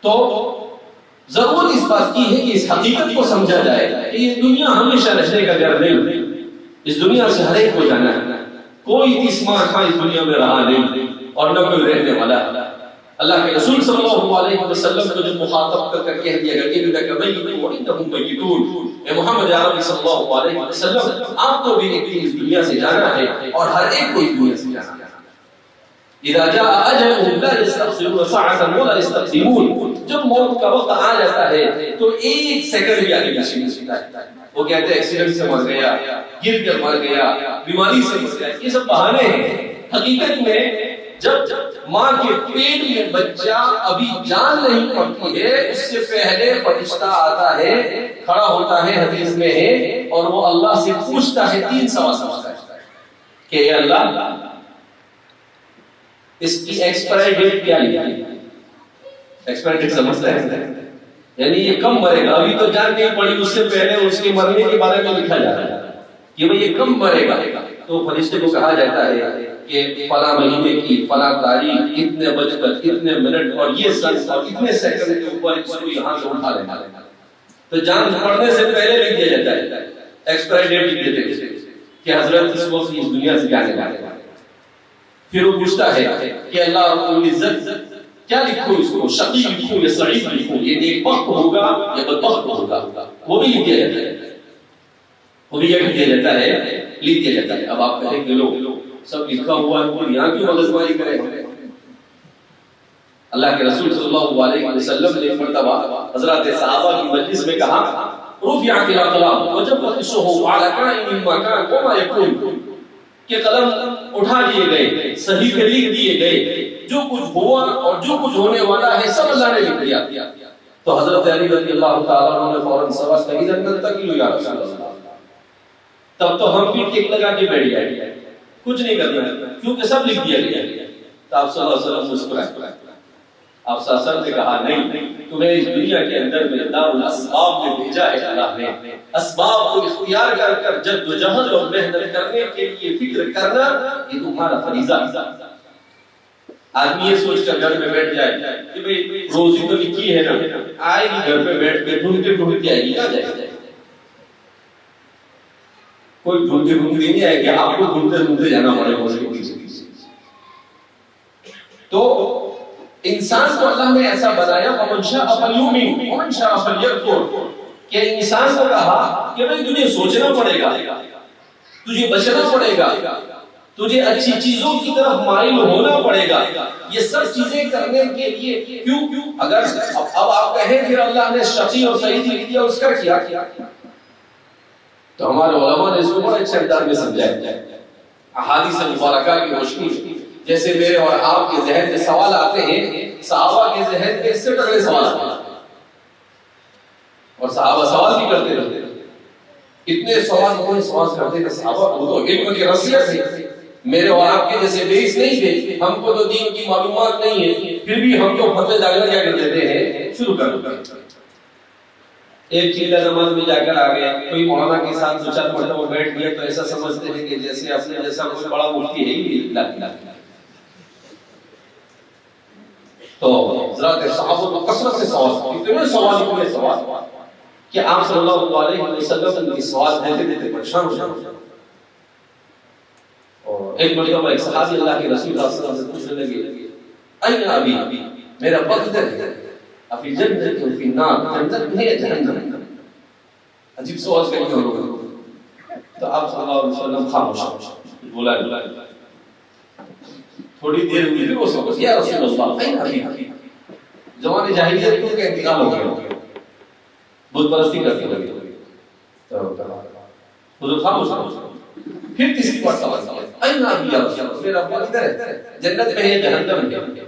تو ضرورت اس بات کی ہے کہ اس حقیقت کو سمجھا جائے کہ یہ دنیا ہمیشہ رہنے کا گھر نہیں، اس دنیا سے ہر ایک کو جانا ہے، کوئی 30 ماہ اس دنیا میں رہا نہیں اور نہ کوئی رہنے والا ہے۔ اللہ کے رسول صلی اللہ علیہ وسلم کو جب مخاطب کر کہہ دیا گیا کہ انک میت وانہم میتون، اے محمد عربی صلی اللہ علیہ وسلم آپ کو بھی ایک دن اس دنیا سے جانا ہے اور ہر ایک کو اس دنیا سے جانا ہے۔ اذا جاء اجلهم لا يستأخرون ساعة ولا يستقدمون، جب موت کا وقت آ جاتا ہے تو ایک سیکنڈ بھی آگے پیچھے نہیں ہوتا ہے۔ وہ کہتے ہیں ایکسیڈنٹ سے مر گیا، گر کر مر گیا، بیماری سے مر گیا، یہ سب بہانے ہیں۔ حقیقت میں جب ماں کے پیٹ میں بچہ ابھی جان نہیں پڑتی ہے، اس سے پہلے فرشتہ آتا ہے، کھڑا ہوتا ہے، حدیث میں ہے، اور وہ اللہ سے پوچھتا ہے 3 سوال کہ اے اللہ اس کی ایکسپائری ڈیٹ کیا لکھی ہے؟ ایکسپائری ڈیٹ سمجھتا ہے، یعنی یہ کم مرے گا، ابھی تو جان نہیں پڑی، اس سے پہلے اس کے مرنے کے بارے میں لکھا جاتا ہے کہ وہ یہ کم مرے گا۔ تو فرشتے کو کہا جاتا ہے کہ فلاں مہینے کی فلاں تاریخ اتنے بج کر اتنے منٹ اور یہ سنس اور اتنے سیکنڈ کے اوپر اس کو یہاں سے اٹھا لینا ہے۔ تو جان پڑنے سے پہلے لکھ دیا جاتا ہے، ایکسپائری ڈیٹ لکھ دیتے ہیں کہ حضرت اس وقت اس دنیا سے جانے والے۔ پھر وہ پوچھتا ہے کہ اللہ رب العزت کیا لکھوں اس کو، شقی لکھوں یا سعید لکھوں، یہ نیک بخت ہوگا یا بدبخت ہوگا، وہ بھی لکھ دیا جاتا ہے، وہ بھی لکھ دیا جاتا ہے، لکھ دیا جاتا ہے۔ اب آپ کہیں کہ لوگ سب لکھا ہوا ہے اور یہاں کیوں مغزماری کرے؟ اللہ کے رسول صلی اللہ علیہ وسلم نے ایک مرتبہ حضرات صحابہ کی مجلس میں کہا رفعت الاقلام وجفت الصحف على كائن ما كان وما يكون، کہ قلم اٹھا دیے گئے، صحیفے لکھ دیے گئے، جو کچھ ہوا اور جو کچھ ہونے والا ہے سب اللہ نے لکھ دیا۔ تو حضرت علی رضی اللہ تعالیٰ عنہ نے فوراً سوال کیا اذا نتقل یا رسول اللہ، تب تو ہم بھی ٹک لگا کے بیٹھ گئے، کچھ نہیں کرنا کیونکہ سب لکھ دیا گیا۔ تو آپ صلی اللہ علیہ وسلم مسکرائے، آپ صلی اللہ علیہ وسلم نے کہا نہیں، تمہیں اس دنیا کے اندر میں دار الاسباب میں بھیجا ہے اللہ نے، اسباب کو اختیار کر کر جد و جہد اور محنت کرنے کے لیے فکر کرنا یہ تمہارا فریضہ ہے۔ آدمی یہ سوچ کر گھر میں بیٹھ جائے کہ بھئی روزی تو لکھی ہے نا، آئے گی گھر پہ بیٹھ کے ڈھونڈتے ڈھونڈتے آئے گی، کہاں جائے گی؟ کوئی ڈھونڈتے ڈھونڈتے نہیں آئے گی، آپ کو ڈھونڈتے ڈھونڈتے جانا پڑے گا اس کے پیچھے۔ تو انسان کو اللہ نے ایسا بنایا وَمَنْ شَاءَ فَلْيُؤْمِنْ وَمَنْ شَاءَ فَلْيَكْفُرْ، کہ انسان کو کہا کہ بھئی تجھے سوچنا پڑے گا، تجھے بچنا پڑے گا، تجھے اچھی چیزوں کی طرف مائل ہونا پڑے گا۔ یہ سب چیزیں کرنے کے لیے کیوں اگر اب آپ کہیں کہ اللہ نے شقی اور سعید لکھ دیا، اس کا کیا؟ تو ہمارے علماء نے اس کو بڑے اچھے انداز میں سمجھایا، احادیث مبارکہ کی روشنی میں۔ جیسے میرے اور آپ کے ذہن میں سوال آتے ہیں، صحابہ کے ذہن میں اس سے تگڑے سوال آتے ہیں، اور صحابہ سوال بھی کرتے رہتے ہیں، اتنے سوال کوئی سوال کرتے کہ صحابہ کو تو علم کی رسیت ہے، میرے اور آپ کے جیسے بیس نہیں تھے، ہم کو تو دین کی معلومات نہیں ہے، پھر بھی ہم تو فتوے ڈالنا کیا کر دیتے ہیں، شروع کر دیتے ہیں۔ ایک چیلہ نماز میں جا کر آ گیا، کوئی مولانا کے ساتھ دو چار مرتبہ بیٹھ گیا تو ایسا سمجھتے ہیں کہ جیسے اپنے جیسا کوئی بڑا مفتی ہے ہی نہیں۔ تو حضرات صحابہ کو کثرت سے سوال، اتنے سوال کہ آپ صلی اللہ علیہ وسلم کے سوال دیتے دیتے پریشان ہو جاتے۔ اور ایک مرتبہ ایک صحابی اللہ کے رسول صلی اللہ علیہ وسلم سے پوچھنے لگے این ابی، میرا باپ ادھر ہے، افی جنت و فی النار، جنت میں ہے جہنم؟ عجیب سوال کیا ہوگا؟ تو آپ صلی اللہ علیہ وسلم خاموش بولا تھوڑی دیر ہوئی، پھر وہ سوال یا رسول اللہ این ابی، زمانے جاہلیت کا انتقال ہو گیا، بت پرستی کرتے لگے، حضور خاموش۔ پھر تیسری بار سوال کیا این ابی یا رسول اللہ، میرا باپ ادھر ہے، جنت میں ہے جہنم میں؟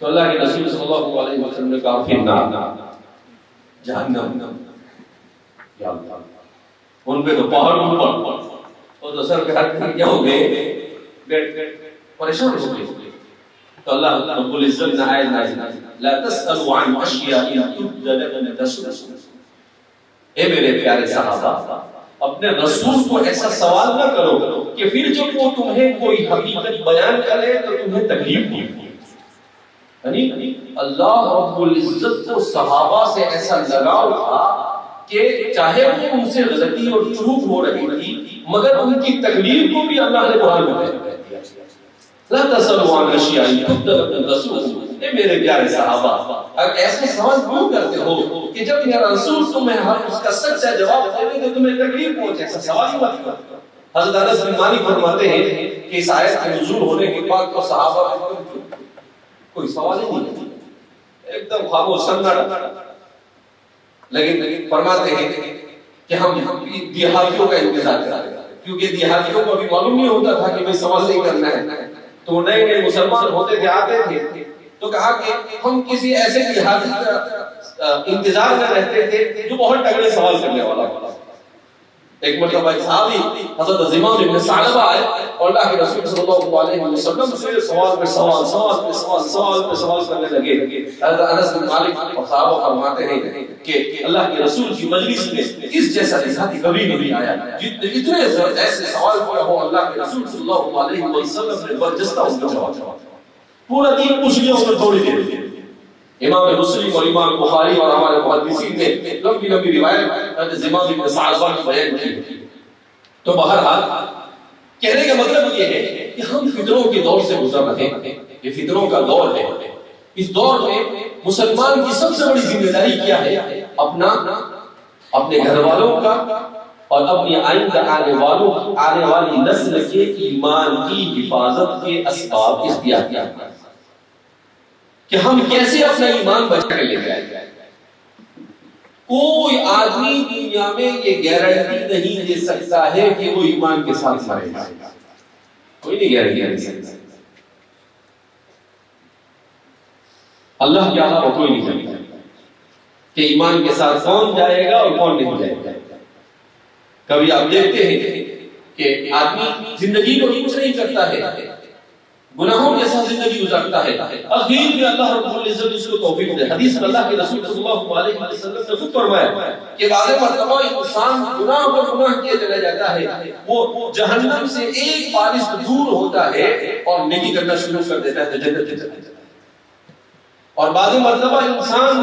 تو اللہ کے رسول صلی اللہ علیہ وسلم نے کہا پھر نار، جہنم، یا اللہ ان پہ تو پہاڑ اوپر، اور تو سر پہ ہاتھ کیا ہو گئے، پریشان ہو گئے۔ تو اللہ رب العزت نے آیت نازل لا تسألوا عن اشیاء تبد لکم تسؤکم، اے میرے پیارے صحابہ اپنے رسول کو ایسا سوال نہ کرو کہ پھر جب وہ تمہیں کوئی حقیقت بیان کرے تو تمہیں تکلیف ہو۔ یعنی اللہ رب العزت کو صحابہ سے ایسا لگاؤ تھا کہ چاہے وہ ان سے غلطی اور چوک ہو رہی تھی مگر ان کی تکلیف کو بھی اللہ نے قرآن میں بیان کر دیا. لا تسألوا عن اشیاء تبد لکم تسؤکم. اے میرے پیارے صحابہ اگر ایسے سوال کیوں کرتے ہو کہ جب میرا رسول تمہیں ہر اس کا سچا جواب دے تو تمہیں تکلیف پہنچے؟ ایسا سوال ہی مت کرو. حضرت انس بن مالک فرماتے ہیں کہ اس آیت کے نزول ہونے کے بعد تو صحابہ کوئی سوال ہی نہیں، ایک دم خاموش سنگڑ. لیکن فرماتے ہیں کہ ہم دیہاتیوں کا انتظار کرتے ہیں، کیونکہ دیہاتیوں کو ابھی معلوم نہیں ہوتا تھا کہ بھئی سوال نہیں کرنا ہے. تو نئے نئے مسلمان ہوتے تھے، آتے تھے، تو کہا کہ ہم کسی ایسے دیہاتی کا انتظار میں رہتے تھے جو بہت تگڑے سوال کرنے والا ہوتا. ایک مرتبہ ایک صحابی حضرت زمام بن ثعلبہ آئے اور اللہ کے رسول صلی اللہ علیہ وسلم سے سوال پہ سوال سوال پہ سوال سوال پہ سوال کرنے لگے. حضرت انس بن مالک اور صحابہ فرماتے ہیں کہ اللہ کے رسول کی مجلس میں اس جیسا دیہاتی کبھی نہیں آیا. اتنے ایسے سوال کیا ہو اللہ کے رسول صلی اللہ علیہ وسلم نے برجستہ اس کا جواب. پورا دین پوچھ لیا اس میں تھوڑی دیر. امام مسلم اور امام بخاری اور ہمارے محدثین نے لمبی لمبی روایت زمام بن ثعلبہ کی بیان کی. تو بہرحال کہنے کا مطلب یہ ہے کہ ہم فتنوں کے دور سے گزر رہے ہیں. یہ فتنوں کا دور ہے. اس دور میں مسلمان کی سب سے بڑی ذمہ داری کیا ہے؟ اپنے گھر والوں کا اور اپنی آئندہ آنے والی نسل کے ایمان کی حفاظت کے اسباب اختیار کیا کہ ہم کیسے اپنا ایمان بچا کر لے جائیں. کوئی آدمی دنیا میں یہ گارنٹی نہیں دے سکتا ہے کہ وہ ایمان کے ساتھ مرے گا. کوئی نہیں گارنٹی دے سکتا. اللہ کے علاوہ کوئی نہیں جانتا کہ ایمان کے ساتھ کون جائے گا اور کون نہیں جائے گا. کبھی آپ دیکھتے ہیں کہ آدمی زندگی کو کچھ نہیں کرتا ہے، گناہوں کے ساتھ زندگی گزارتا ہے، اخیر میں اللہ رب العزت اس کو توفیق دے. حدیث میں اللہ کے رسول صلی اللہ علیہ وسلم نے خود فرمایا کہ بعض مرتبہ انسان گناہ پر گناہ کیے چلا جاتا ہے، وہ جہنم سے ایک بالش دور ہوتا ہے اور نیکی کرنا شروع کر دیتا ہے تو جنت چلا جاتا ہے. اور بعض مرتبہ انسان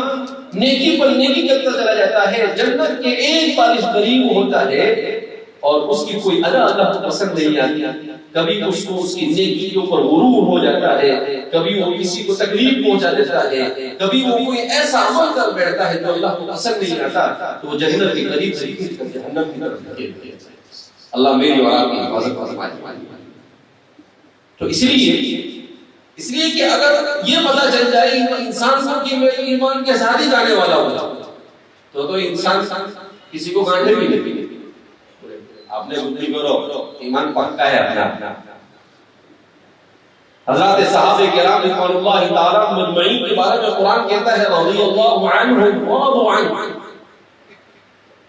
نیکی پر نیکی کرتا چلا جاتا ہے، جنت کے ایک بالش قریب ہوتا ہے اور اس کی کوئی ادا اللہ کو پسند نہیں آتی. کبھی اس کو اس کی نیکی کے اوپر غرور ہو جاتا ہے، کبھی وہ کسی کو تکلیف پہنچا دیتا ہے، کبھی وہ کوئی ایسا عمل کر بیٹھتا ہے جو اللہ کو پسند نہیں آتا تو وہ جنت کے قریب سے جہنم کی طرف دھکیل دیا جائے. اللہ میری اور آپ کی حفاظت فرمائے. تو اس لیے کہ اگر یہ پتہ چل جائے کہ انسان کو کہ میں ایمان کے ساتھ ہی جانے والا ہوں تو انسان کسی کو گانٹے بھی نہیں. آپ نے بدھی کرو ایمان پکا ہے اپنا. حضرات صحابہ کرام رضوان اللہ تعالی مجمعین کے بارے میں قرآن کہتا ہے رضی اللہ عنہم ورضوا عنہ.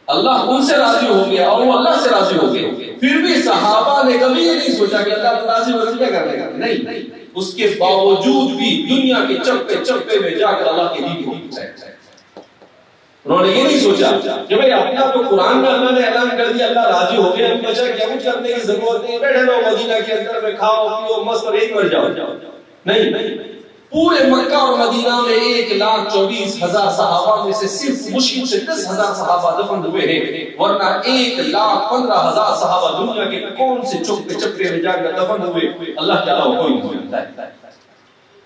اللہ ان سے راضی ہو گیا اور وہ اللہ سے راضی ہو گئے. پھر بھی صحابہ نے کبھی یہ نہیں سوچا کہ اللہ راضی ہو کیا کرنے کا. نہیں، اس کے باوجود بھی دنیا کے چپے چپے میں جا کر اللہ کے دین کو پہنچایا. انہوں نے یہ نہیں سوچا کہ بھئی اپنا تو قرآن میں اللہ نے اعلان کر دیا اللہ راضی ہو گیا، ہم بچا کیا کچھ کرنے کی ضرورت نہیں، بیٹھے رہو مدینہ کے اندر میں کھاؤ پیو مست اور ایک مر جاؤ. نہیں، پورے مکہ اور مدینہ میں 1,24,000 صحابہ میں سے صرف مشکل سے 10,000 صحابہ دفن ہوئے ہیں، ورنہ 1,15,000 صحابہ دنیا کے کون سے چپے چپے میں جا کر دفن ہوئے اللہ کے علاوہ کوئی نہیں جانتا ہے.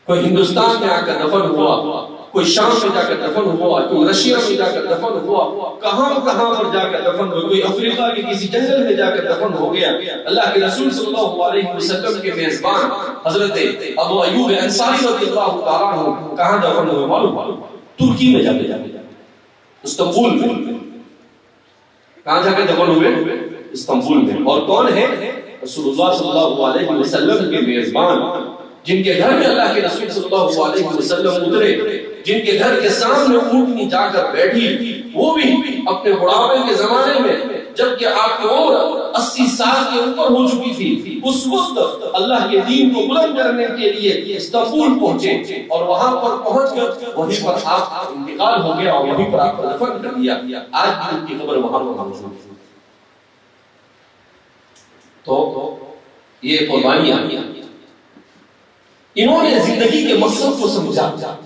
کوئی ہندوستان میں آ کر دفن ہوا، کوئی شام میں جا کر دفن ہوا، کوئی رشیا میں جا کر دفن ہوا، کہاں پر جا کر دفن ہوا، کوئی افریقہ کے کسی جنگل میں جا کر دفن ہو گیا. اللہ کے رسول صلی اللہ علیہ وسلم کے میزبان حضرت ابو ایوب انصاری رضی اللہ تعالیٰ عنہ کہاں دفن ہوئے معلوم؟ ترکی میں جا کے استنبول میں. کہاں جا کر دفن ہوئے؟ استنبول میں. اور کون ہے؟ رسول اللہ صلی اللہ علیہ وسلم کے میزبان، جن کے گھر میں اللہ کے رسول صلی اللہ علیہ وسلم اترے، جن کے گھر کے سامنے اونٹنی جا کر بیٹھی، وہ بھی اپنے بڑھاپے کے زمانے میں جبکہ آپ کی عمر 80 سال کے اوپر ہو چکی تھی، اس وقت اللہ کے دین کو بلند کرنے کے لیے استنبول پہنچے اور وہاں پر پہنچ کر وہیں پر آپ انتقال ہو گیا اور وہیں پر آپ کو دفن کر دیا. آج بھی ان کی قبر وہاں پر موجود ہے. تو یہ قربانیاں انہوں نے زندگی کے مقصد کو سمجھا.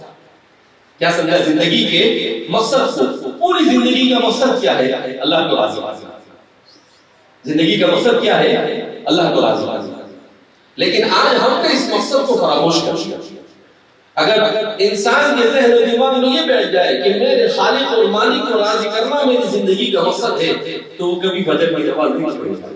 کیا سمجھا؟ زندگی کے مقصد کو. پوری زندگی کا مقصد کیا ہے؟ اللہ کو راضی. زندگی کا مقصد کیا ہے؟ اللہ کو راضی. لیکن آج ہم نے اس مقصد کو فراموش کر دیا. اگر انسان کے ذہن و دماغ میں یہ بیٹھ جائے کہ میرے خالق اور مالک کو راضی کرنا میری زندگی کا مقصد ہے تو وہ کبھی فجر کی نماز نہیں پڑھے گا.